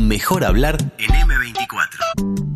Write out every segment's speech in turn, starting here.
Mejor hablar en M24.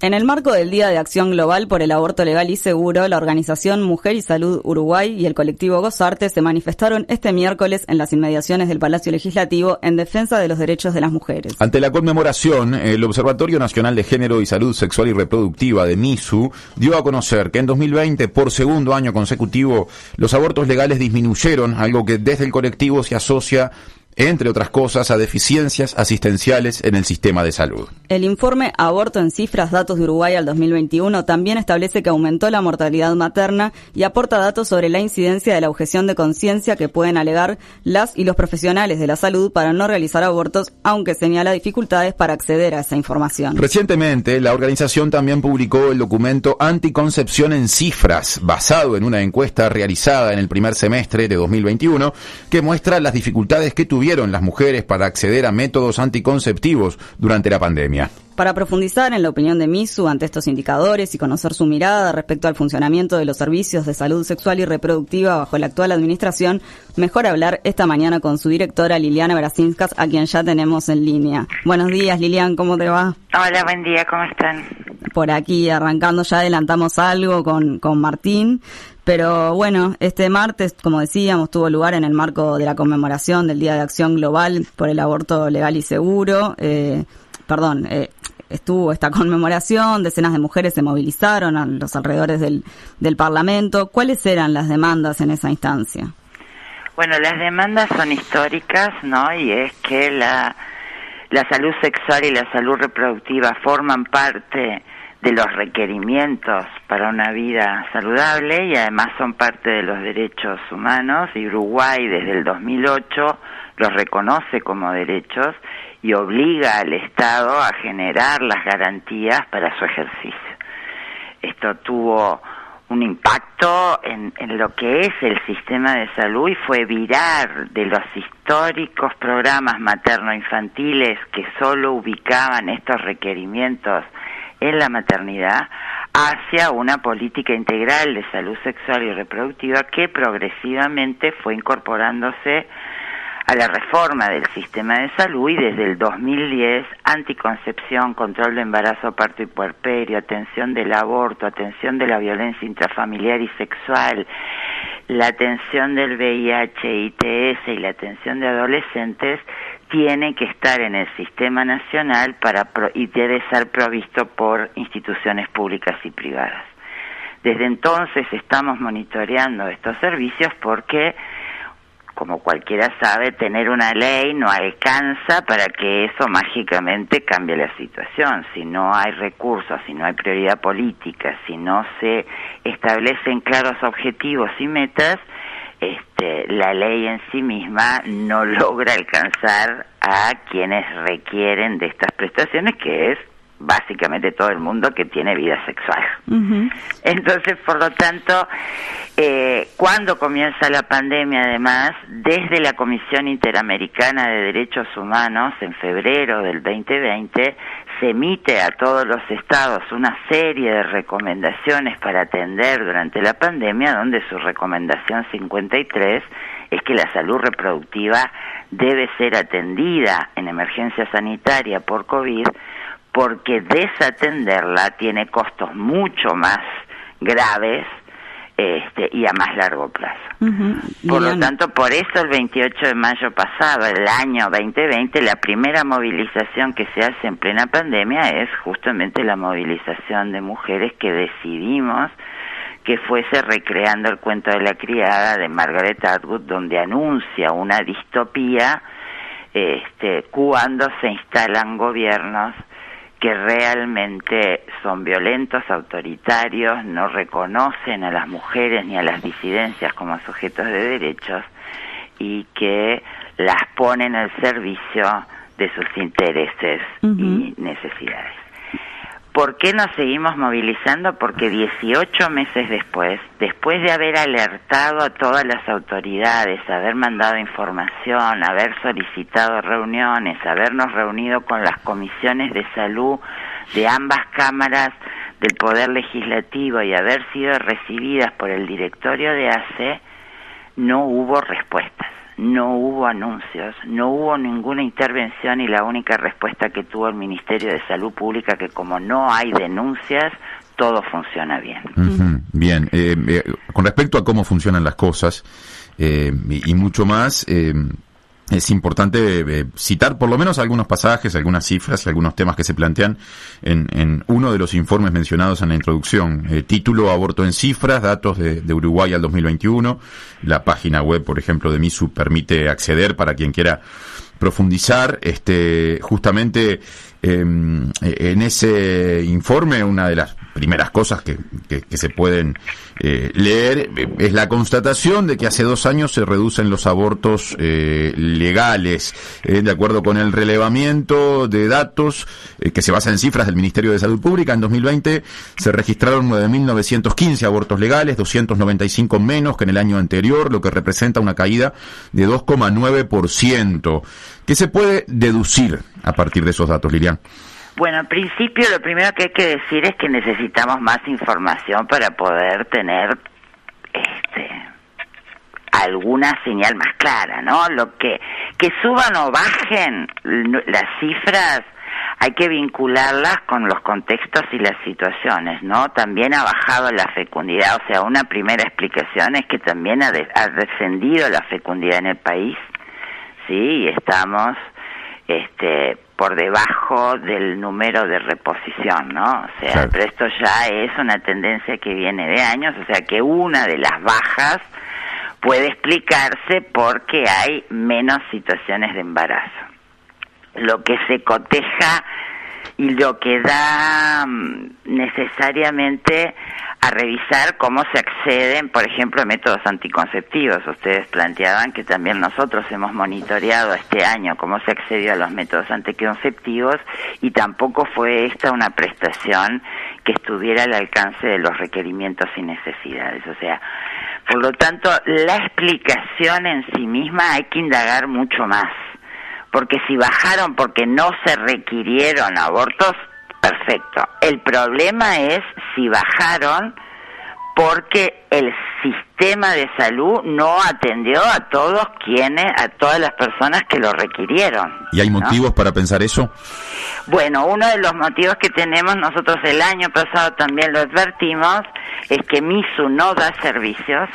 En el marco del Día de Acción Global por el Aborto Legal y Seguro, la organización Mujer y Salud Uruguay y el colectivo Gozarte se manifestaron este miércoles en las inmediaciones del Palacio Legislativo en defensa de los derechos de las mujeres. Ante la conmemoración, el Observatorio Nacional de Género y Salud Sexual y Reproductiva de MISU dio a conocer que en 2020, por segundo año consecutivo, los abortos legales disminuyeron, algo que desde el colectivo se asocia, entre otras cosas, a deficiencias asistenciales en el sistema de salud. El informe Aborto en Cifras, Datos de Uruguay al 2021 también establece que aumentó la mortalidad materna y aporta datos sobre la incidencia de la objeción de conciencia que pueden alegar las y los profesionales de la salud para no realizar abortos, aunque señala dificultades para acceder a esa información. Recientemente, la organización también publicó el documento Anticoncepción en Cifras, basado en una encuesta realizada en el primer semestre de 2021, que muestra las dificultades que tuvieron las mujeres para acceder a métodos anticonceptivos durante la pandemia. Para profundizar en la opinión de MISU ante estos indicadores y conocer su mirada respecto al funcionamiento de los servicios de salud sexual y reproductiva bajo la actual administración, mejor hablar esta mañana con su directora Liliana Brasinskas, a quien ya tenemos en línea. Buenos días, Lilian, ¿cómo te va? Hola, buen día, ¿cómo están? Por aquí, arrancando, ya adelantamos algo con Martín. Pero bueno, este martes, como decíamos, tuvo lugar en el marco de la conmemoración del Día de Acción Global por el Aborto Legal y Seguro. Estuvo esta conmemoración, decenas de mujeres se movilizaron a los alrededores del Parlamento. ¿Cuáles eran las demandas en esa instancia? Bueno, las demandas son históricas, ¿no? Y es que la salud sexual y la salud reproductiva forman parte de los requerimientos para una vida saludable y además son parte de los derechos humanos, y Uruguay desde el 2008 los reconoce como derechos y obliga al Estado a generar las garantías para su ejercicio. Esto tuvo un impacto en lo que es el sistema de salud y fue virar de los históricos programas materno-infantiles que solo ubicaban estos requerimientos en la maternidad hacia una política integral de salud sexual y reproductiva que progresivamente fue incorporándose a la reforma del sistema de salud, y desde el 2010 anticoncepción, control de embarazo, parto y puerperio, atención del aborto, atención de la violencia intrafamiliar y sexual, la atención del VIH, ITS y la atención de adolescentes tiene que estar en el sistema nacional y debe ser provisto por instituciones públicas y privadas. Desde entonces estamos monitoreando estos servicios porque, como cualquiera sabe, tener una ley no alcanza para que eso mágicamente cambie la situación. Si no hay recursos, si no hay prioridad política, si no se establecen claros objetivos y metas, la ley en sí misma no logra alcanzar a quienes requieren de estas prestaciones, que es básicamente todo el mundo que tiene vida sexual. Uh-huh. Entonces, por lo tanto, cuando comienza la pandemia, además, desde la Comisión Interamericana de Derechos Humanos, en febrero del 2020, se emite a todos los estados una serie de recomendaciones para atender durante la pandemia, donde su recomendación 53 es que la salud reproductiva debe ser atendida en emergencia sanitaria por COVID, porque desatenderla tiene costos mucho más graves y a más largo plazo. Uh-huh. Por lo tanto, por eso el 28 de mayo pasado, el año 2020, la primera movilización que se hace en plena pandemia es justamente la movilización de mujeres que decidimos que fuese Recreando el cuento de la criada de Margaret Atwood, donde anuncia una distopía cuando se instalan gobiernos que realmente son violentos, autoritarios, no reconocen a las mujeres ni a las disidencias como sujetos de derechos y que las ponen al servicio de sus intereses y necesidades. ¿Por qué nos seguimos movilizando? Porque 18 meses después de haber alertado a todas las autoridades, haber mandado información, haber solicitado reuniones, habernos reunido con las comisiones de salud de ambas cámaras del Poder Legislativo y haber sido recibidas por el directorio de ACE, no hubo respuestas. no hubo anuncios, no hubo ninguna intervención y la única respuesta que tuvo el Ministerio de Salud Pública que como no hay denuncias, todo funciona bien. Uh-huh. Bien, con respecto a cómo funcionan las cosas y mucho más, es importante citar por lo menos algunos pasajes, algunas cifras y algunos temas que se plantean en uno de los informes mencionados en la introducción. Título: Aborto en cifras, datos de Uruguay al 2021. La página web, por ejemplo, de MISU permite acceder para quien quiera profundizar. Justamente en ese informe, una de las primeras cosas que se pueden leer es la constatación de que hace 2 años se reducen los abortos legales. De acuerdo con el relevamiento de datos que se basa en cifras del Ministerio de Salud Pública, en 2020 se registraron 9.915 abortos legales, 295 menos que en el año anterior, lo que representa una caída de 2,9%. ¿Qué se puede deducir a partir de esos datos, Lilian? Bueno, en principio lo primero que hay que decir es que necesitamos más información para poder tener alguna señal más clara, ¿no? Lo que suban o bajen las cifras hay que vincularlas con los contextos y las situaciones, ¿no? También ha bajado la fecundidad, o sea, una primera explicación es que también ha descendido la fecundidad en el país, sí, y estamos por debajo del número de reposición, ¿no? O sea, claro. Pero esto ya es una tendencia que viene de años, o sea que una de las bajas puede explicarse porque hay menos situaciones de embarazo. Lo que se coteja y lo que da necesariamente a revisar cómo se acceden, por ejemplo, a métodos anticonceptivos. Ustedes planteaban que también nosotros hemos monitoreado este año cómo se accedió a los métodos anticonceptivos y tampoco fue esta una prestación que estuviera al alcance de los requerimientos y necesidades. O sea, por lo tanto, la explicación en sí misma hay que indagar mucho más. Porque si bajaron porque no se requirieron abortos, perfecto. El problema es si bajaron porque el sistema de salud no atendió a todas las personas que lo requirieron. ¿Y hay motivos para pensar eso? Bueno, uno de los motivos que tenemos nosotros el año pasado también lo advertimos, es que MISU no da servicios,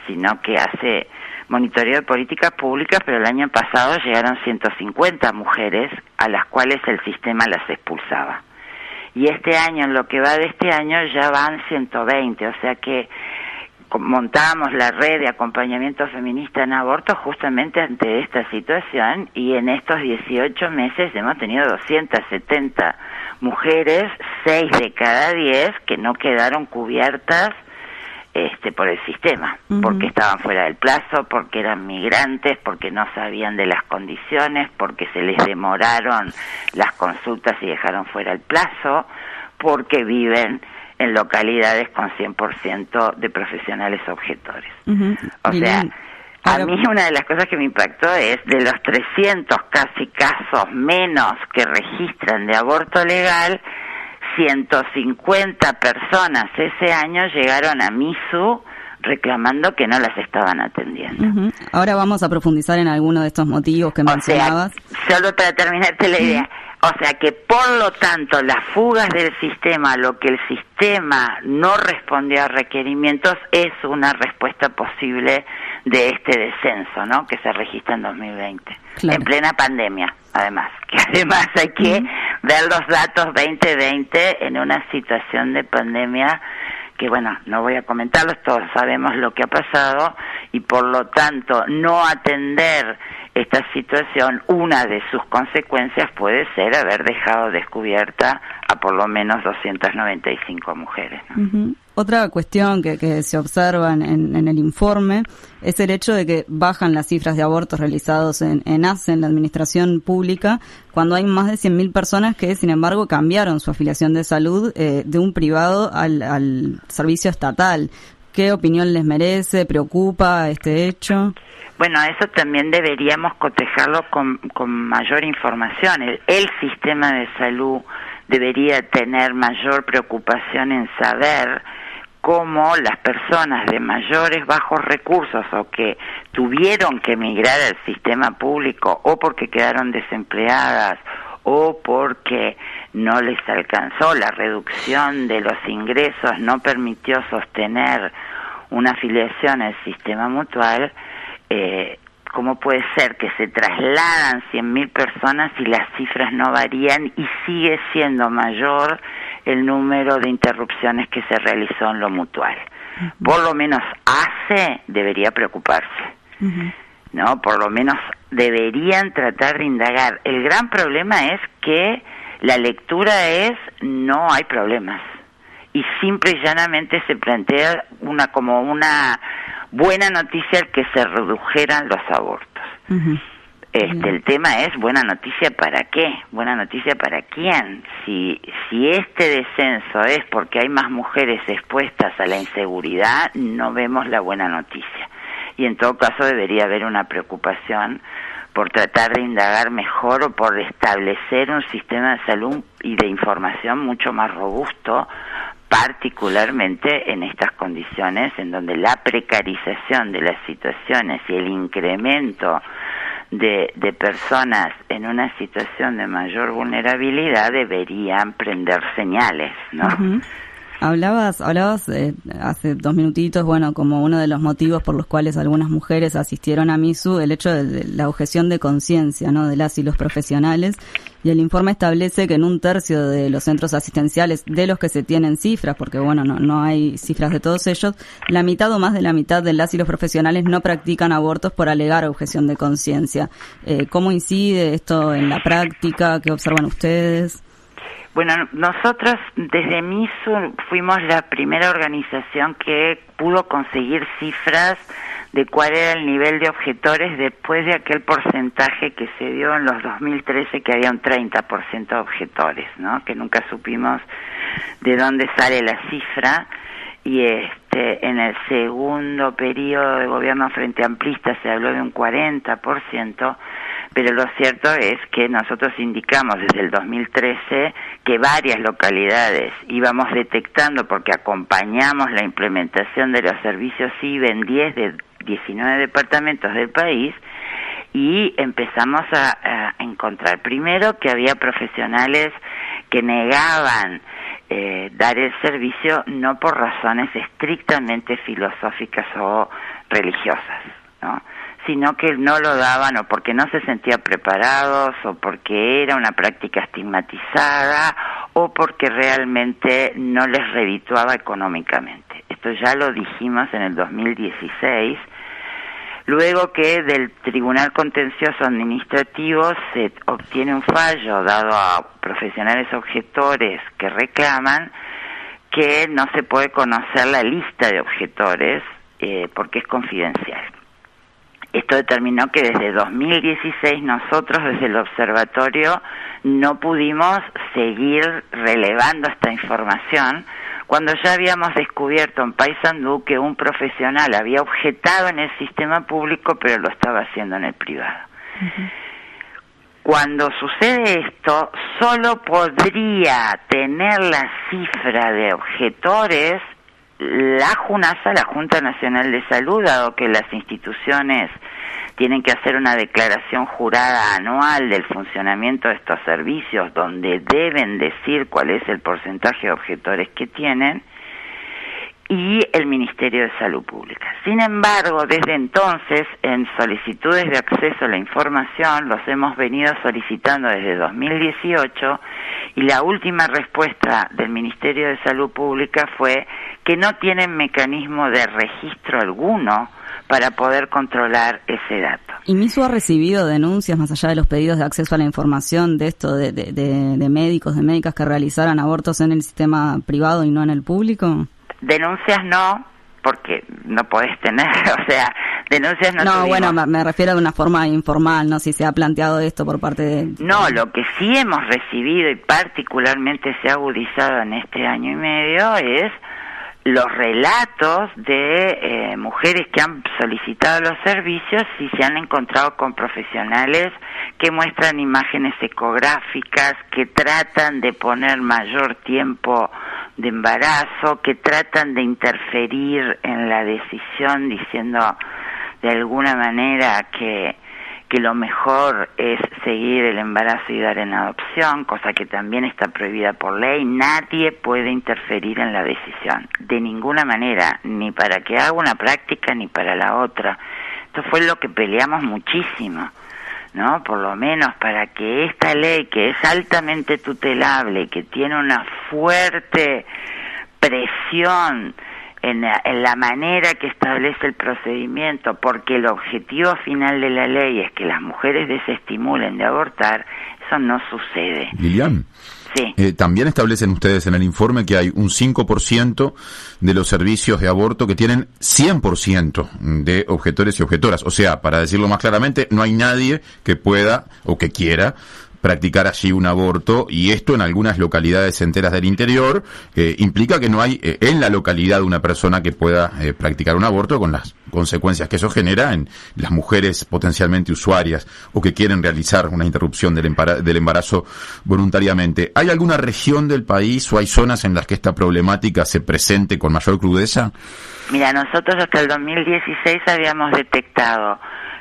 sino que hace monitoreo de políticas públicas, pero el año pasado llegaron 150 mujeres a las cuales el sistema las expulsaba. Y este año, en lo que va de este año, ya van 120, o sea que montamos la red de acompañamiento feminista en aborto justamente ante esta situación y en estos 18 meses hemos tenido 270 mujeres, 6 de cada 10 que no quedaron cubiertas por el sistema, porque estaban fuera del plazo, porque eran migrantes, porque no sabían de las condiciones, porque se les demoraron las consultas y dejaron fuera el plazo, porque viven en localidades con 100% de profesionales objetores. O sea, a mí una de las cosas que me impactó es de los 300 casi casos menos que registran de aborto legal, 150 personas ese año llegaron a MISU reclamando que no las estaban atendiendo. Ahora vamos a profundizar en algunos de estos motivos que mencionabas. Solo para terminarte la idea, o sea que por lo tanto las fugas del sistema, lo que el sistema no respondió a requerimientos, es una respuesta posible de este descenso, ¿no? Que se registra en 2020, claro. En plena pandemia, además, que además hay que ver los datos 2020 en una situación de pandemia que, bueno, no voy a comentarlos, todos sabemos lo que ha pasado y por lo tanto no atender esta situación, una de sus consecuencias puede ser haber dejado descubierta a por lo menos 295 mujeres, ¿no? Otra cuestión que se observa en el informe es el hecho de que bajan las cifras de abortos realizados en ACE, en la administración pública, cuando hay más de 100.000 personas que, sin embargo, cambiaron su afiliación de salud de un privado al servicio estatal. ¿Qué opinión les merece? ¿Preocupa este hecho? Bueno, eso también deberíamos cotejarlo con mayor información. El sistema de salud debería tener mayor preocupación en saber cómo las personas de mayores bajos recursos o que tuvieron que emigrar al sistema público o porque quedaron desempleadas o porque no les alcanzó la reducción de los ingresos, no permitió sostener una afiliación al sistema mutual, ¿cómo puede ser que se trasladan 100.000 personas y las cifras no varían y sigue siendo mayor el número de interrupciones que se realizó en lo mutual? Por lo menos debería preocuparse, ¿no? Por lo menos deberían tratar de indagar. El gran problema es que la lectura es no hay problemas y simple y llanamente se plantea como una buena noticia el que se redujeran los abortos. El tema es buena noticia para qué, buena noticia para quién. Si este descenso es porque hay más mujeres expuestas a la inseguridad, no vemos la buena noticia. Y en todo caso debería haber una preocupación por tratar de indagar mejor o por establecer un sistema de salud y de información mucho más robusto, particularmente en estas condiciones en donde la precarización de las situaciones y el incremento de personas en una situación de mayor vulnerabilidad deberían prender señales, ¿no? Hablabas hace 2 minutitos, como uno de los motivos por los cuales algunas mujeres asistieron a MISU, el hecho de la objeción de conciencia, ¿no?, de las y los profesionales, y el informe establece que en 1/3 de los centros asistenciales, de los que se tienen cifras, porque no hay cifras de todos ellos, la mitad o más de la mitad de las y los profesionales no practican abortos por alegar objeción de conciencia. ¿Cómo incide esto en la práctica? ¿Qué observan ustedes? Bueno, nosotros desde MISU fuimos la primera organización que pudo conseguir cifras de cuál era el nivel de objetores después de aquel porcentaje que se dio en los 2013, que había un 30% de objetores, ¿no? Que nunca supimos de dónde sale la cifra. Y en el segundo periodo de gobierno frente amplista se habló de un 40%, pero lo cierto es que nosotros indicamos desde el 2013 que varias localidades íbamos detectando, porque acompañamos la implementación de los servicios CIB en 10 de 19 departamentos del país, y empezamos a encontrar primero que había profesionales que negaban dar el servicio no por razones estrictamente filosóficas o religiosas, ¿no?, sino que no lo daban o porque no se sentían preparados o porque era una práctica estigmatizada o porque realmente no les redituaba económicamente. Esto ya lo dijimos en el 2016, luego que del Tribunal Contencioso Administrativo se obtiene un fallo dado a profesionales objetores que reclaman que no se puede conocer la lista de objetores porque es confidencial. Esto determinó que desde 2016 nosotros desde el observatorio no pudimos seguir relevando esta información cuando ya habíamos descubierto en Paysandú que un profesional había objetado en el sistema público pero lo estaba haciendo en el privado. Cuando sucede esto, solo podría tener la cifra de objetores la JUNASA, la Junta Nacional de Salud, dado que las instituciones tienen que hacer una declaración jurada anual del funcionamiento de estos servicios, donde deben decir cuál es el porcentaje de objetores que tienen, y el Ministerio de Salud Pública. Sin embargo, desde entonces, en solicitudes de acceso a la información, los hemos venido solicitando desde 2018, y la última respuesta del Ministerio de Salud Pública fue que no tienen mecanismo de registro alguno para poder controlar ese dato. ¿Y MISU ha recibido denuncias, más allá de los pedidos de acceso a la información, de esto de médicos, de médicas que realizaran abortos en el sistema privado y no en el público? Denuncias no, porque no podés tener, o sea, denuncias no tuvimos. Bueno, me refiero de una forma informal, no si se ha planteado esto por parte de... No, lo que sí hemos recibido y particularmente se ha agudizado en este año y medio es los relatos de mujeres que han solicitado los servicios y se han encontrado con profesionales que muestran imágenes ecográficas, que tratan de poner mayor tiempo de embarazo que tratan de interferir en la decisión diciendo de alguna manera que lo mejor es seguir el embarazo y dar en adopción, cosa que también está prohibida por ley. Nadie puede interferir en la decisión, de ninguna manera, ni para que haga una práctica ni para la otra. Esto fue lo que peleamos muchísimo, ¿no? Por lo menos para que esta ley, que es altamente tutelable, que tiene una fuerte presión en la manera que establece el procedimiento, porque el objetivo final de la ley es que las mujeres desestimulen de abortar, eso no sucede. Lilian, sí. También establecen ustedes en el informe que hay un 5% de los servicios de aborto que tienen 100% de objetores y objetoras. O sea, para decirlo más claramente, no hay nadie que pueda o que quiera practicar allí un aborto, y esto en algunas localidades enteras del interior implica que no hay en la localidad una persona que pueda practicar un aborto, con las consecuencias que eso genera en las mujeres potencialmente usuarias o que quieren realizar una interrupción del embarazo voluntariamente. ¿Hay alguna región del país o hay zonas en las que esta problemática se presente con mayor crudeza? Mira, nosotros hasta el 2016 habíamos detectado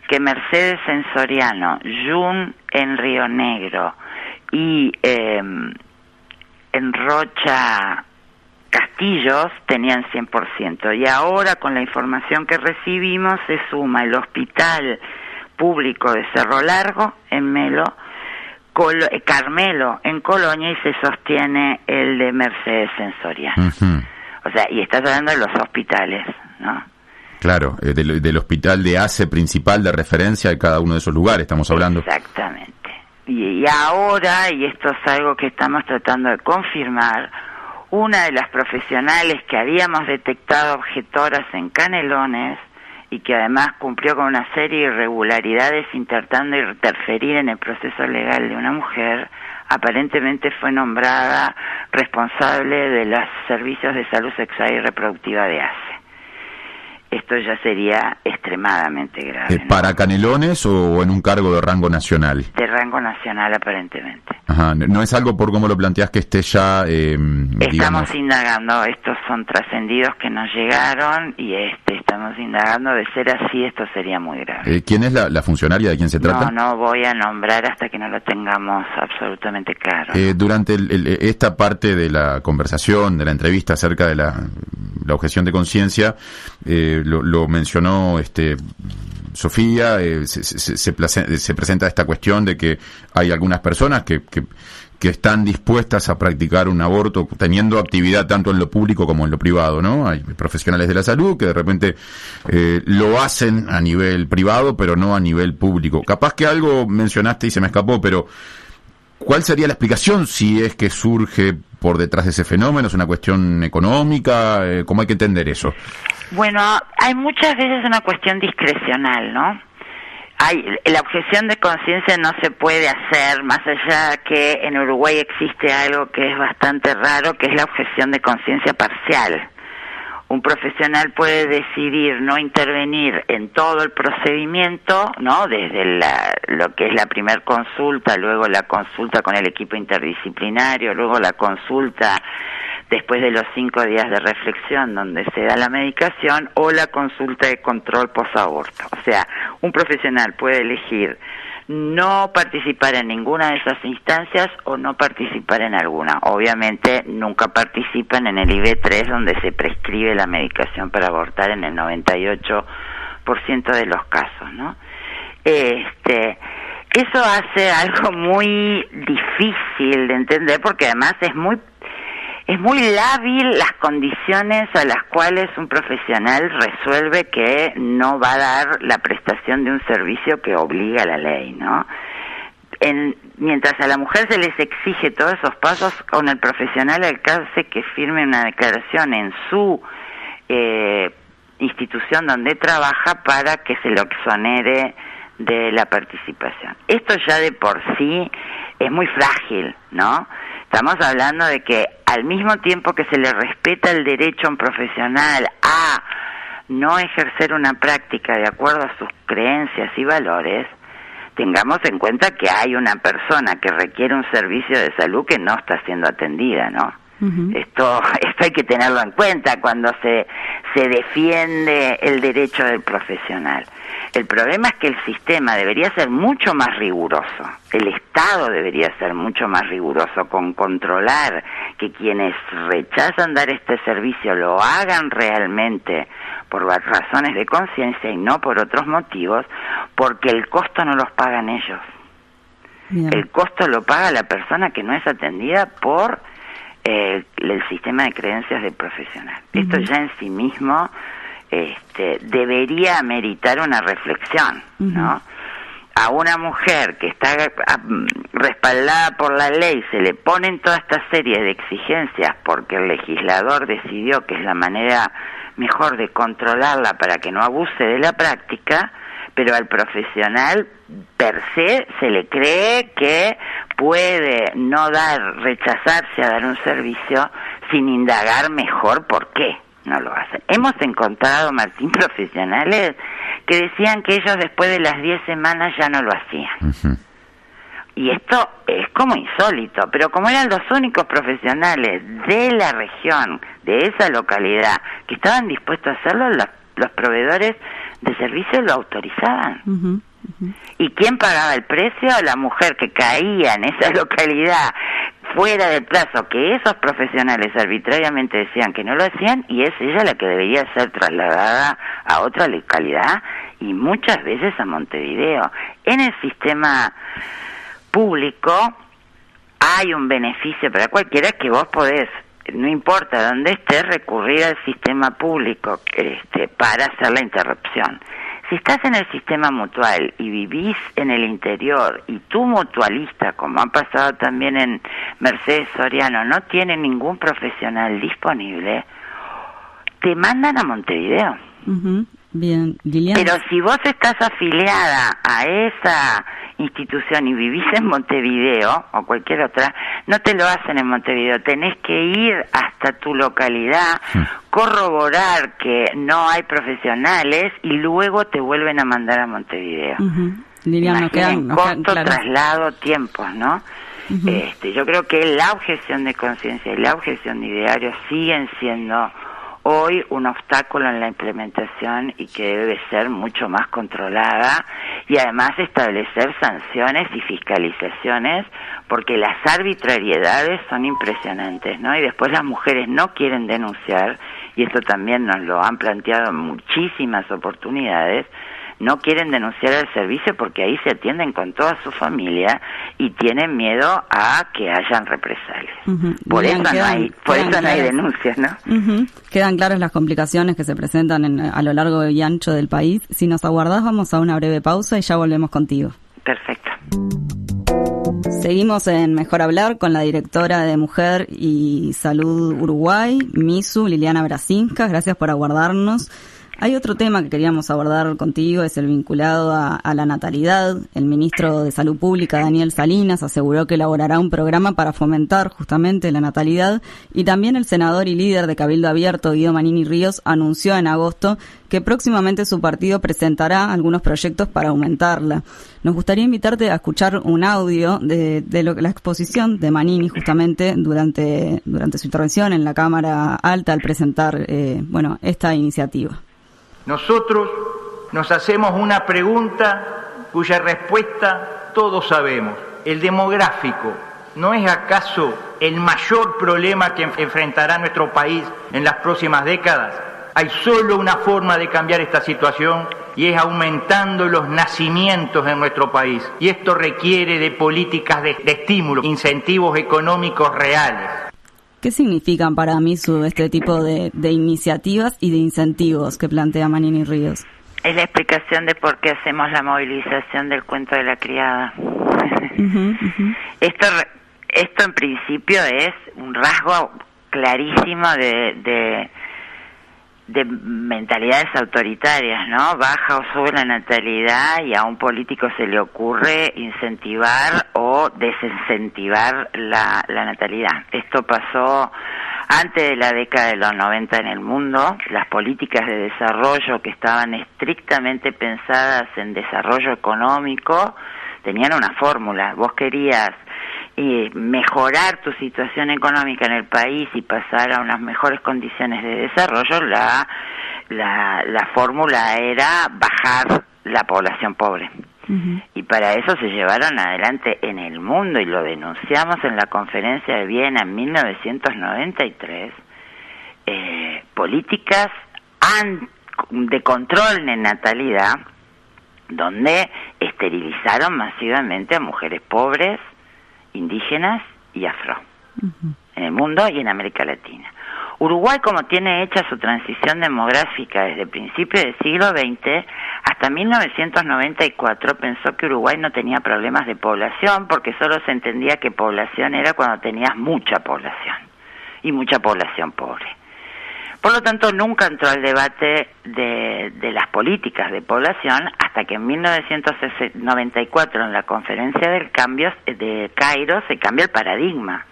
que Mercedes en Soriano, Yun en Río Negro y en Rocha Castillos tenían 100%. Y ahora, con la información que recibimos, se suma el Hospital Público de Cerro Largo en Melo, Carmelo en Colonia, y se sostiene el de Mercedes en Soriano. Uh-huh. O sea, y estás hablando de los hospitales, ¿no? Claro, del hospital de ACE principal de referencia de cada uno de esos lugares, estamos hablando. Exactamente. Y ahora, y esto es algo que estamos tratando de confirmar, una de las profesionales que habíamos detectado objetoras en Canelones y que además cumplió con una serie de irregularidades intentando interferir en el proceso legal de una mujer, aparentemente fue nombrada responsable de los servicios de salud sexual y reproductiva de ACE. Esto ya sería extremadamente grave, ¿no? ¿Para Canelones o en un cargo de rango nacional? De rango nacional, aparentemente. Ajá, no es algo, por cómo lo planteás, que esté ya, Estamos indagando, estos son trascendidos que nos llegaron y estamos indagando. De ser así, esto sería muy grave. ¿Quién es la funcionaria, de quién se trata? No voy a nombrar hasta que no lo tengamos absolutamente claro. Durante esta parte de la conversación, de la entrevista acerca de la objeción de conciencia, lo mencionó Sofía, se presenta esta cuestión de que hay algunas personas que están dispuestas a practicar un aborto teniendo actividad tanto en lo público como en lo privado, ¿no? Hay profesionales de la salud que de repente lo hacen a nivel privado, pero no a nivel público. Capaz que algo mencionaste y se me escapó, pero ¿cuál sería la explicación si es que surge por detrás de ese fenómeno? ¿Es una cuestión económica? ¿Cómo hay que entender eso? Bueno, hay muchas veces una cuestión discrecional, ¿no? La objeción de conciencia no se puede hacer, más allá que en Uruguay existe algo que es bastante raro, que es la objeción de conciencia parcial. Un profesional puede decidir no intervenir en todo el procedimiento, ¿no? Desde lo que es la primer consulta, luego la consulta con el equipo interdisciplinario, luego la consulta después de los 5 días de reflexión donde se da la medicación, o la consulta de control posaborto. O sea, un profesional puede elegir no participar en ninguna de esas instancias o no participar en alguna. Obviamente nunca participan en el IB3, donde se prescribe la medicación para abortar en el 98% de los casos, ¿no? Eso hace algo muy difícil de entender, porque además es muy lábil las condiciones a las cuales un profesional resuelve que no va a dar la prestación de un servicio que obliga a la ley, ¿no? Mientras a la mujer se les exige todos esos pasos, con el profesional alcance que firme una declaración en su institución donde trabaja para que se lo exonere de la participación. Esto ya de por sí es muy frágil, ¿no? Estamos hablando de que al mismo tiempo que se le respeta el derecho a un profesional a no ejercer una práctica de acuerdo a sus creencias y valores, tengamos en cuenta que hay una persona que requiere un servicio de salud que no está siendo atendida, ¿no? Esto hay que tenerlo en cuenta cuando se defiende el derecho del profesional. El problema es que el sistema debería ser mucho más riguroso, el Estado debería ser mucho más riguroso con controlar que quienes rechazan dar este servicio lo hagan realmente por razones de conciencia y no por otros motivos, porque el costo no los pagan ellos. Bien. El costo lo paga la persona que no es atendida por el sistema de creencias del profesional. Esto ya en sí mismo debería meritar una reflexión, ¿no? A una mujer que está respaldada por la ley se le ponen toda esta serie de exigencias porque el legislador decidió que es la manera mejor de controlarla para que no abuse de la práctica, pero al profesional per se le cree que puede rechazarse a dar un servicio sin indagar mejor por qué no lo hacen. Hemos encontrado, Martín, profesionales que decían que ellos después de las 10 semanas ya no lo hacían. Y esto es como insólito, pero como eran los únicos profesionales de la región, de esa localidad, que estaban dispuestos a hacerlo, los proveedores de servicio lo autorizaban. ¿Y quién pagaba el precio? La mujer que caía en esa localidad fuera del plazo que esos profesionales arbitrariamente decían que no lo hacían, y es ella la que debería ser trasladada a otra localidad y muchas veces a Montevideo. En el sistema público hay un beneficio para cualquiera, que vos podés, no importa dónde estés, recurrir al sistema público para hacer la interrupción. Si estás en el sistema mutual y vivís en el interior y tu mutualista, como ha pasado también en Mercedes Soriano, no tiene ningún profesional disponible, te mandan a Montevideo. Bien, Liliana. Pero si vos estás afiliada a esa institución y vivís en Montevideo o cualquier otra, no te lo hacen en Montevideo, tenés que ir hasta tu localidad, corroborar que no hay profesionales y luego te vuelven a mandar a Montevideo. Liliana, costo, traslado, tiempos, ¿no? Yo creo que la objeción de conciencia y la objeción de ideario siguen siendo hoy un obstáculo en la implementación y que debe ser mucho más controlada, y además establecer sanciones y fiscalizaciones, porque las arbitrariedades son impresionantes, ¿no? Y después las mujeres no quieren denunciar, y esto también nos lo han planteado en muchísimas oportunidades, no quieren denunciar al servicio porque ahí se atienden con toda su familia y tienen miedo a que hayan represalias. Por eso no hay denuncias, ¿no? Quedan claras las complicaciones que se presentan a lo largo y ancho del país. Si nos aguardás, vamos a una breve pausa y ya volvemos contigo. Perfecto. Seguimos en Mejor Hablar con la directora de Mujer y Salud Uruguay, MISU, Liliana Brasinska. Gracias por aguardarnos. Hay otro tema que queríamos abordar contigo, es el vinculado a la natalidad. El ministro de Salud Pública, Daniel Salinas, aseguró que elaborará un programa para fomentar justamente la natalidad, y también el senador y líder de Cabildo Abierto, Guido Manini Ríos, anunció en agosto que próximamente su partido presentará algunos proyectos para aumentarla. Nos gustaría invitarte a escuchar un audio de la exposición de Manini justamente durante su intervención en la Cámara Alta al presentar esta iniciativa. Nosotros nos hacemos una pregunta cuya respuesta todos sabemos. ¿El demográfico no es acaso el mayor problema que enfrentará nuestro país en las próximas décadas? Hay solo una forma de cambiar esta situación, y es aumentando los nacimientos en nuestro país. Y esto requiere de políticas de estímulo, incentivos económicos reales. ¿Qué significan para MISU este tipo de iniciativas y de incentivos que plantea Manini Ríos? Es la explicación de por qué hacemos la movilización del cuento de la criada. Esto en principio es un rasgo clarísimo de mentalidades autoritarias, ¿no? Baja o sube la natalidad y a un político se le ocurre incentivar o desincentivar la natalidad. Esto pasó antes de la década de los 90 en el mundo. Las políticas de desarrollo que estaban estrictamente pensadas en desarrollo económico tenían una fórmula. Vos querías mejorar tu situación económica en el país y pasar a unas mejores condiciones de desarrollo, la fórmula era bajar la población pobre. Uh-huh. Y para eso se llevaron adelante en el mundo, y lo denunciamos en la Conferencia de Viena en 1993, políticas de control de natalidad, donde esterilizaron masivamente a mujeres pobres, indígenas y afro, uh-huh, en el mundo y en América Latina. Uruguay, como tiene hecha su transición demográfica desde principios del siglo XX, hasta 1994 pensó que Uruguay no tenía problemas de población, porque solo se entendía que población era cuando tenías mucha población, y mucha población pobre. Por lo tanto, nunca entró al debate de las políticas de población hasta que en 1994, en la Conferencia del Cambio de Cairo, se cambia el paradigma.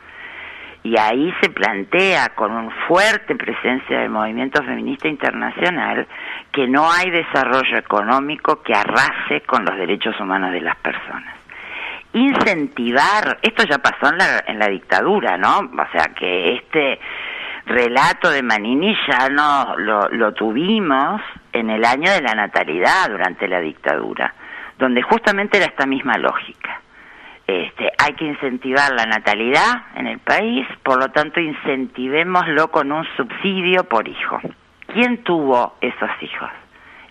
Y ahí se plantea, con una fuerte presencia del movimiento feminista internacional, que no hay desarrollo económico que arrase con los derechos humanos de las personas. Incentivar, esto ya pasó en la dictadura, ¿no? O sea, que este relato de Manini ya no lo tuvimos en el año de la natalidad, durante la dictadura, donde justamente era esta misma lógica. Hay que incentivar la natalidad en el país, por lo tanto incentivémoslo con un subsidio por hijo. ¿Quién tuvo esos hijos?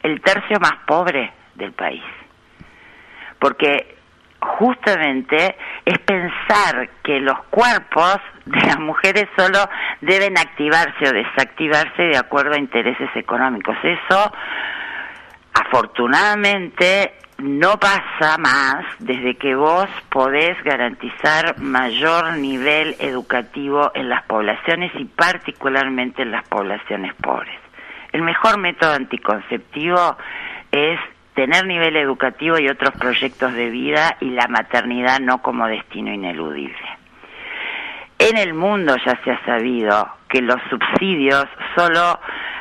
El tercio más pobre del país. Porque justamente es pensar que los cuerpos de las mujeres solo deben activarse o desactivarse de acuerdo a intereses económicos. Eso, afortunadamente, no pasa más desde que vos podés garantizar mayor nivel educativo en las poblaciones y particularmente en las poblaciones pobres. El mejor método anticonceptivo es tener nivel educativo y otros proyectos de vida, y la maternidad no como destino ineludible. En el mundo ya se ha sabido que los subsidios solo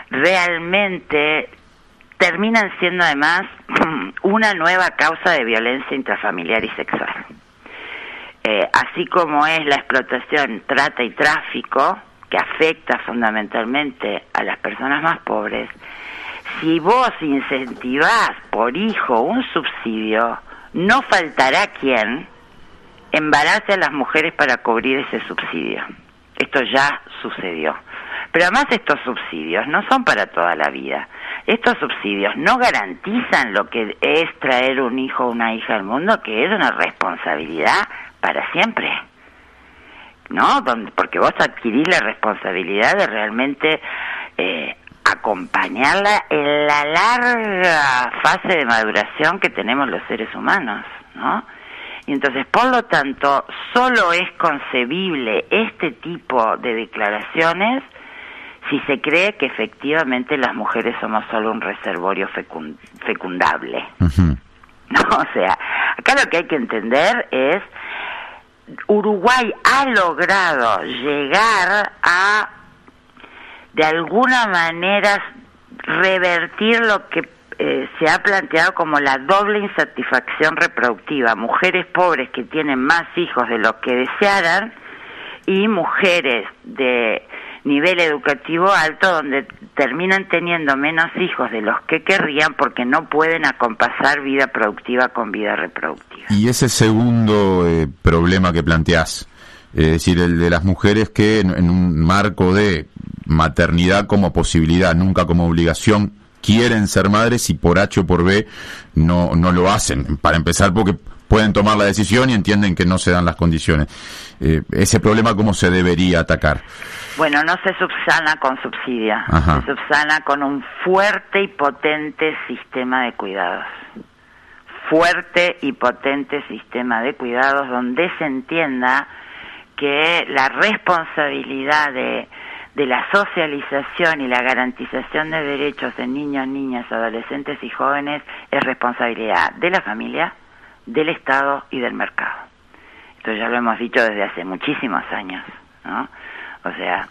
realmente terminan siendo además una nueva causa de violencia intrafamiliar y sexual. Así como es la explotación, trata y tráfico, que afecta fundamentalmente a las personas más pobres, si vos incentivás por hijo un subsidio, no faltará quien embarace a las mujeres para cubrir ese subsidio. Esto ya sucedió. Pero además estos subsidios no son para toda la vida. Estos subsidios no garantizan lo que es traer un hijo o una hija al mundo, que es una responsabilidad para siempre, ¿no? Porque vos adquirís la responsabilidad de realmente acompañarla en la larga fase de maduración que tenemos los seres humanos, ¿no? Y entonces, por lo tanto, solo es concebible este tipo de declaraciones si se cree que efectivamente las mujeres somos solo un reservorio fecundable. Uh-huh. No, o sea, acá lo que hay que entender es, Uruguay ha logrado llegar a, de alguna manera, revertir lo que se ha planteado como la doble insatisfacción reproductiva. Mujeres pobres que tienen más hijos de lo que desearan, y mujeres de nivel educativo alto donde terminan teniendo menos hijos de los que querrían, porque no pueden acompasar vida productiva con vida reproductiva. Y ese segundo problema que planteás, es decir, el de las mujeres que en un marco de maternidad como posibilidad, nunca como obligación, quieren ser madres y por H o por B no lo hacen, para empezar, porque pueden tomar la decisión y entienden que no se dan las condiciones. Ese problema, ¿cómo se debería atacar? Bueno, no se subsana con subsidio. Ajá. Se subsana con un fuerte y potente sistema de cuidados. Fuerte y potente sistema de cuidados donde se entienda que la responsabilidad de la socialización y la garantización de derechos de niños, niñas, adolescentes y jóvenes es responsabilidad de la familia, del Estado y del mercado. Esto ya lo hemos dicho desde hace muchísimos años, ¿no? O sea,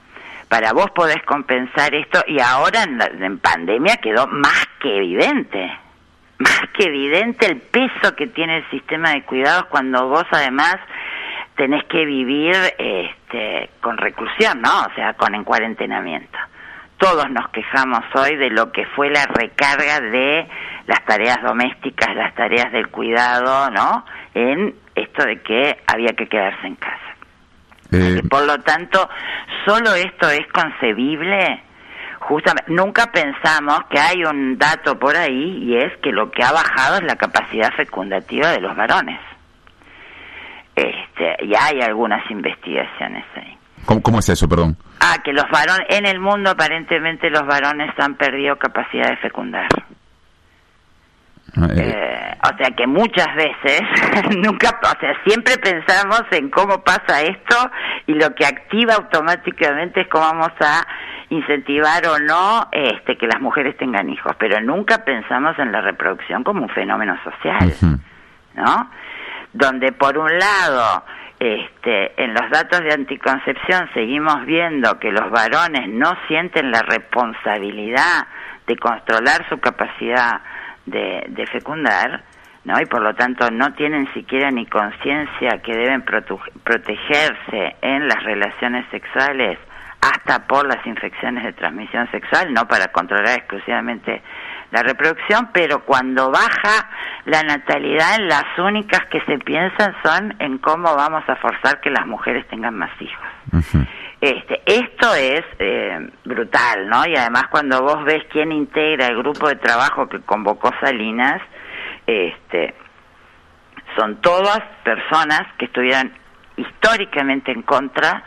para vos podés compensar esto, y ahora en pandemia quedó más que evidente el peso que tiene el sistema de cuidados cuando vos además tenés que vivir con reclusión, ¿no? O sea, en cuarentenamiento. Todos nos quejamos hoy de lo que fue la recarga de las tareas domésticas, las tareas del cuidado, ¿no? En esto de que había que quedarse en casa. Por lo tanto, solo esto es concebible. Justamente, nunca pensamos que hay un dato por ahí, y es que lo que ha bajado es la capacidad fecundativa de los varones. Ya hay algunas investigaciones ahí. ¿Cómo es eso, perdón? Que los varones, en el mundo aparentemente los varones han perdido capacidad de fecundar. O sea que muchas veces, siempre pensamos en cómo pasa esto, y lo que activa automáticamente es cómo vamos a incentivar o no que las mujeres tengan hijos, pero nunca pensamos en la reproducción como un fenómeno social, ¿no? Donde por un lado, en los datos de anticoncepción seguimos viendo que los varones no sienten la responsabilidad de controlar su capacidad de fecundar, ¿no? Y por lo tanto no tienen siquiera ni conciencia que deben protegerse en las relaciones sexuales, hasta por las infecciones de transmisión sexual, no para controlar exclusivamente la reproducción. Pero cuando baja la natalidad, las únicas que se piensan son en cómo vamos a forzar que las mujeres tengan más hijos. Esto es brutal, ¿no? Y además cuando vos ves quién integra el grupo de trabajo que convocó Salinas, son todas personas que estuvieran históricamente en contra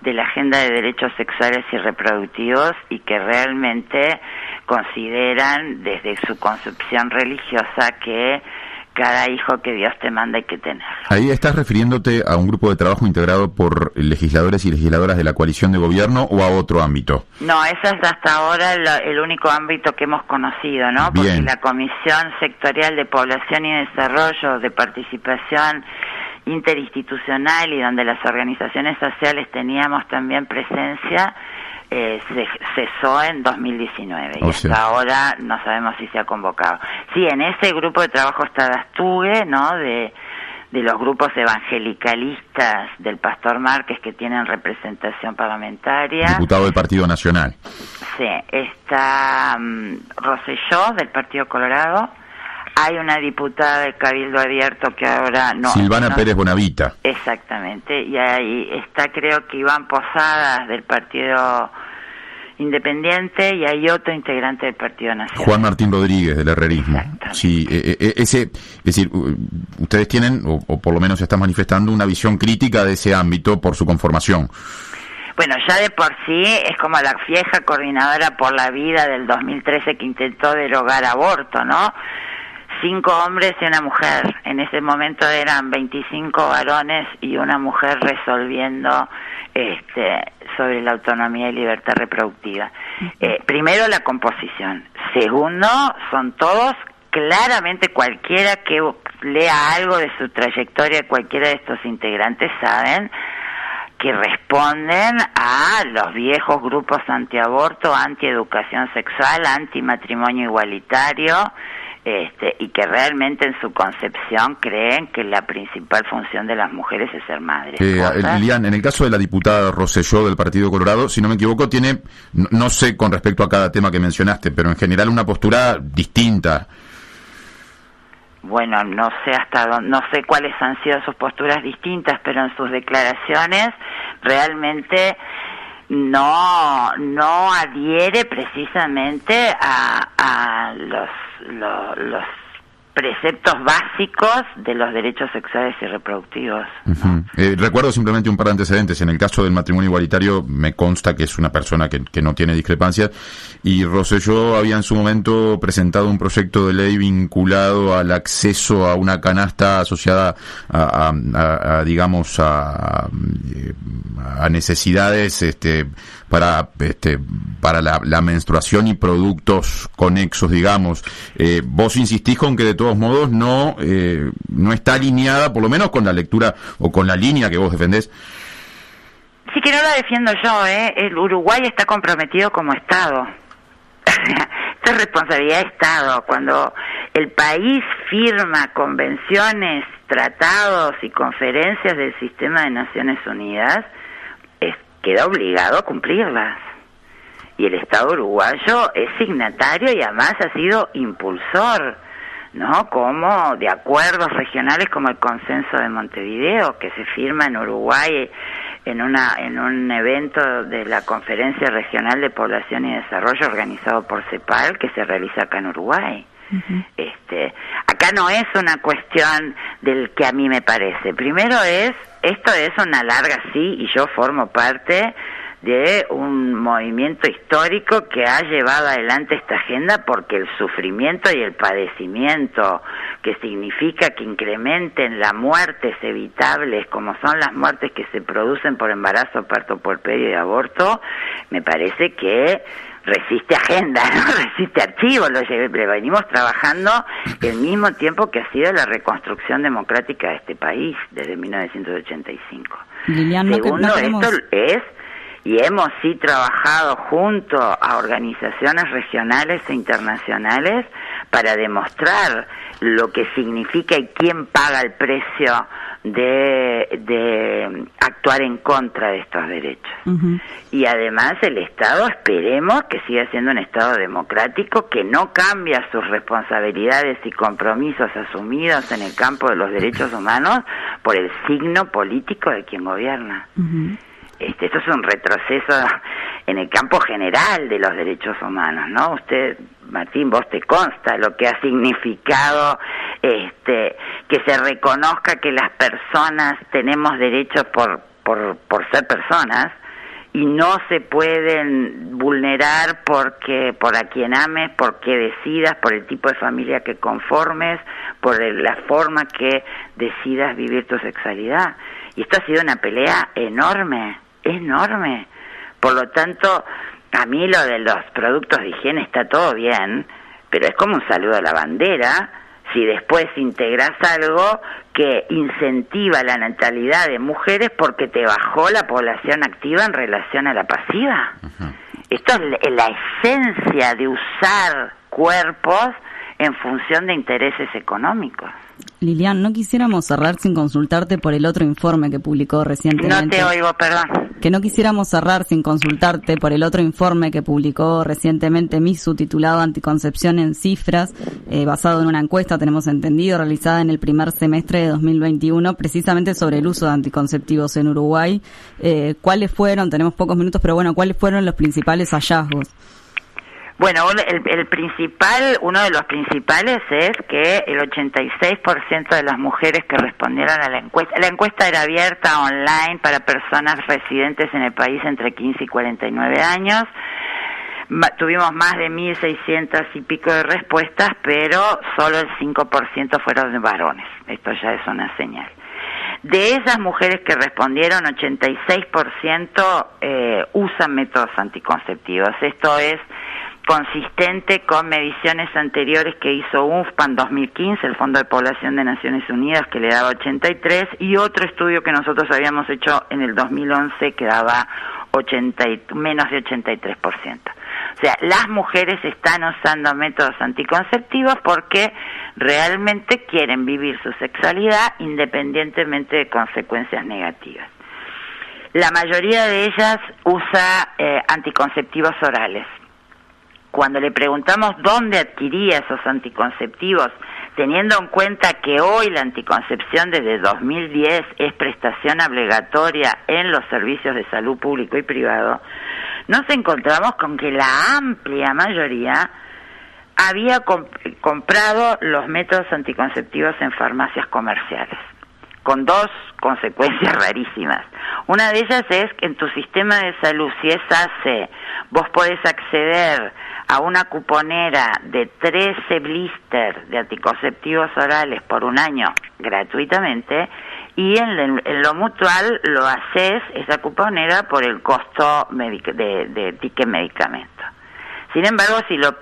de la agenda de derechos sexuales y reproductivos, y que realmente consideran desde su concepción religiosa que cada hijo que Dios te manda hay que tenerlo. Ahí estás refiriéndote a un grupo de trabajo integrado por legisladores y legisladoras de la coalición de gobierno, o a otro ámbito. No, ese es hasta ahora el único ámbito que hemos conocido, ¿no? Bien. Porque la Comisión Sectorial de Población y Desarrollo, de Participación Interinstitucional, y donde las organizaciones sociales teníamos también presencia, cesó en 2019 y hasta ahora no sabemos si se ha convocado. Sí, en ese grupo de trabajo está Dastugue, ¿no? De los grupos evangelicalistas del Pastor Márquez, que tienen representación parlamentaria. Diputado del Partido Nacional. Sí, está Rosselló del Partido Colorado. Hay una diputada del Cabildo Abierto que ahora no... Silvana Pérez Bonavita. Exactamente, y ahí está, creo que Iván Posadas del Partido Independiente, y hay otro integrante del Partido Nacional. Juan Martín Rodríguez del Herrerismo. Sí, es decir, ustedes tienen, o por lo menos están manifestando, una visión crítica de ese ámbito por su conformación. Bueno, ya de por sí es como la vieja coordinadora por la vida del 2013 que intentó derogar aborto, ¿no? 5 hombres y una mujer. En ese momento eran 25 varones y una mujer resolviendo sobre la autonomía y libertad reproductiva. Primero, la composición. Segundo, son todos, claramente cualquiera que lea algo de su trayectoria, cualquiera de estos integrantes saben que responden a los viejos grupos antiaborto, antieducación sexual, antimatrimonio igualitario, y que realmente en su concepción creen que la principal función de las mujeres es ser madres. Lilian, en el caso de la diputada Rosselló del Partido Colorado, si no me equivoco, tiene, no sé con respecto a cada tema que mencionaste, pero en general una postura distinta. Bueno, no sé hasta dónde, no sé cuáles han sido sus posturas distintas, pero en sus declaraciones realmente no adhiere precisamente a los preceptos básicos de los derechos sexuales y reproductivos, ¿no? Recuerdo simplemente un par de antecedentes. En el caso del matrimonio igualitario me consta que es una persona que no tiene discrepancias, y Rosselló había en su momento presentado un proyecto de ley vinculado al acceso a una canasta asociada a digamos a necesidades para la menstruación y productos conexos, digamos. Vos insistís con que de todos modos no está alineada, por lo menos con la lectura o con la línea que vos defendés. Sí, que no la defiendo yo, El Uruguay está comprometido como Estado. Esto es responsabilidad de Estado. Cuando el país firma convenciones tratados y conferencias del sistema de Naciones Unidas, queda obligado a cumplirlas. Y el Estado uruguayo es signatario y además ha sido impulsor, ¿no? Como de acuerdos regionales como el Consenso de Montevideo, que se firma en Uruguay en un evento de la Conferencia Regional de Población y Desarrollo organizado por CEPAL, que se realiza acá en Uruguay. Uh-huh. Acá no es una cuestión del que a mí me parece. Primero esto es una larga, sí, y yo formo parte de un movimiento histórico que ha llevado adelante esta agenda, porque el sufrimiento y el padecimiento que significa que incrementen las muertes evitables, como son las muertes que se producen por embarazo, parto puerperio y aborto, me parece que resiste agenda, ¿no? Resiste archivo, lo venimos trabajando el mismo tiempo que ha sido la reconstrucción democrática de este país, desde 1985. Lilian, Segundo, esto es... Y hemos sí trabajado junto a organizaciones regionales e internacionales para demostrar lo que significa y quién paga el precio de actuar en contra de estos derechos. Uh-huh. Y además el Estado, esperemos que siga siendo un Estado democrático que no cambia sus responsabilidades y compromisos asumidos en el campo de los derechos humanos por el signo político de quien gobierna. Uh-huh. Esto es un retroceso en el campo general de los derechos humanos, ¿no? Usted, Martín, vos te consta lo que ha significado que se reconozca que las personas tenemos derechos por ser personas y no se pueden vulnerar porque por a quien ames, porque decidas, por el tipo de familia que conformes, por la forma que decidas vivir tu sexualidad. Y esto ha sido una pelea enorme. Por lo tanto, a mí lo de los productos de higiene está todo bien, pero es como un saludo a la bandera si después integras algo que incentiva la natalidad de mujeres porque te bajó la población activa en relación a la pasiva. Uh-huh. Esto es la esencia de usar cuerpos en función de intereses económicos. Lilian, no quisiéramos cerrar sin consultarte por el otro informe que publicó recientemente. No te oigo, perdón. Que no quisiéramos cerrar sin consultarte por el otro informe que publicó recientemente MISU, titulado Anticoncepción en Cifras, basado en una encuesta, tenemos entendido, realizada en el primer semestre de 2021, precisamente sobre el uso de anticonceptivos en Uruguay. ¿Cuáles fueron, tenemos pocos minutos, pero bueno, cuáles fueron los principales hallazgos? Bueno, uno de los principales es que el 86% de las mujeres que respondieron a la encuesta era abierta online para personas residentes en el país entre 15 y 49 años. Tuvimos más de 1.600 y pico de respuestas, pero solo el 5% fueron de varones. Esto ya es una señal. De esas mujeres que respondieron, 86% usan métodos anticonceptivos. Esto es consistente con mediciones anteriores que hizo UNFPA en 2015, el Fondo de Población de Naciones Unidas, que le daba 83, y otro estudio que nosotros habíamos hecho en el 2011 que daba menos de 83%. O sea, las mujeres están usando métodos anticonceptivos porque realmente quieren vivir su sexualidad independientemente de consecuencias negativas. La mayoría de ellas usa anticonceptivos orales. Cuando le preguntamos dónde adquiría esos anticonceptivos, teniendo en cuenta que hoy la anticoncepción desde 2010 es prestación obligatoria en los servicios de salud público y privado, nos encontramos con que la amplia mayoría había comprado los métodos anticonceptivos en farmacias comerciales, con dos consecuencias rarísimas. Una de ellas es que en tu sistema de salud, si es ACE, vos podés acceder a una cuponera de 13 blister de anticonceptivos orales por un año gratuitamente, y en lo mutual lo haces, esa cuponera, por el costo de ticket medicamento. Sin embargo,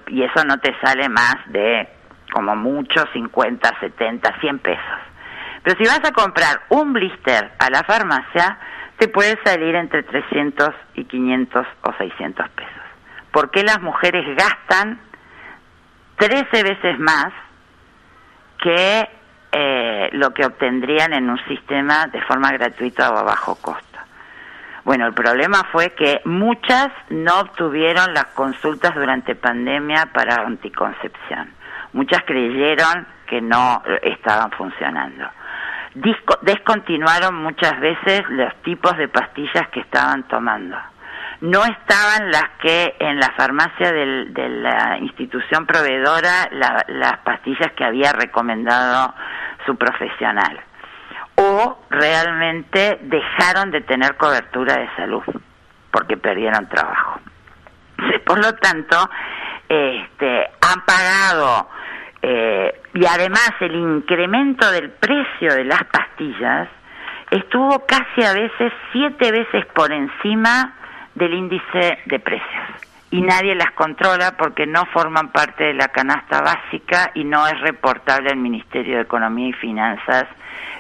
y eso no te sale más de, como mucho, 50, 70, 100 pesos. Pero si vas a comprar un blister a la farmacia, te puede salir entre 300 y 500 o 600 pesos. ¿Por qué las mujeres gastan 13 veces más que lo que obtendrían en un sistema de forma gratuita o a bajo costo. Bueno, el problema fue que muchas no obtuvieron las consultas durante pandemia para anticoncepción. Muchas creyeron que no estaban funcionando. Descontinuaron muchas veces los tipos de pastillas que estaban tomando. No estaban las que en la farmacia de la institución proveedora, las pastillas que había recomendado su profesional. O realmente dejaron de tener cobertura de salud porque perdieron trabajo. Por lo tanto, han pagado, y además el incremento del precio de las pastillas estuvo casi a veces 7 veces por encima del índice de precios. Y nadie las controla porque no forman parte de la canasta básica y no es reportable al Ministerio de Economía y Finanzas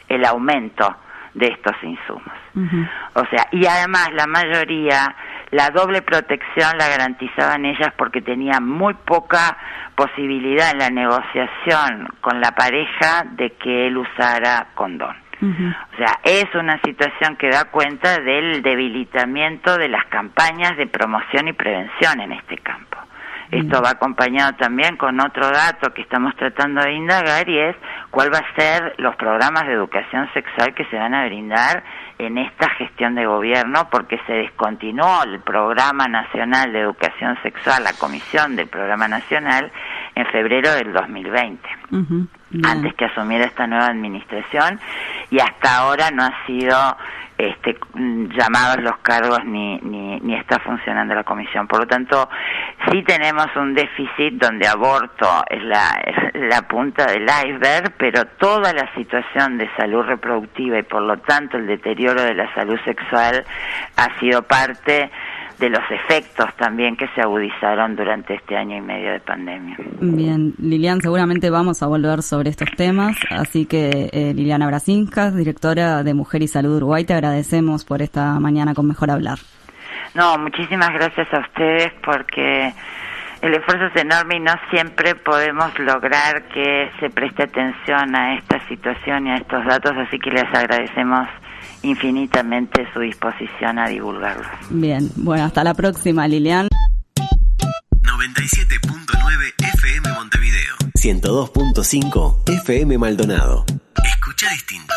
el aumento de estos insumos. Uh-huh. O sea, y además la mayoría, la doble protección la garantizaban ellas porque tenían muy poca posibilidad en la negociación con la pareja de que él usara condón. Uh-huh. O sea, es una situación que da cuenta del debilitamiento de las campañas de promoción y prevención en este campo. Esto va acompañado también con otro dato que estamos tratando de indagar y es cuál va a ser los programas de educación sexual que se van a brindar en esta gestión de gobierno, porque se descontinuó el Programa Nacional de Educación Sexual, la comisión del Programa Nacional, en febrero del 2020, uh-huh. Antes que asumiera esta nueva administración, y hasta ahora no ha sido llamados los cargos ni está funcionando la comisión. Por lo tanto, sí tenemos un déficit donde aborto es la punta del iceberg, pero toda la situación de salud reproductiva y por lo tanto el deterioro de la salud sexual ha sido parte de los efectos también que se agudizaron durante este año y medio de pandemia. Bien, Lilian, seguramente vamos a volver sobre estos temas, así que Liliana Brasinskas, directora de Mujer y Salud Uruguay, te agradecemos por esta mañana con Mejor Hablar. No, muchísimas gracias a ustedes porque el esfuerzo es enorme y no siempre podemos lograr que se preste atención a esta situación y a estos datos, así que les agradecemos infinitamente su disposición a divulgarlos. Bien, bueno, hasta la próxima, Lilian. 97.9 FM Montevideo. 102.5 FM Maldonado. Escucha distinto.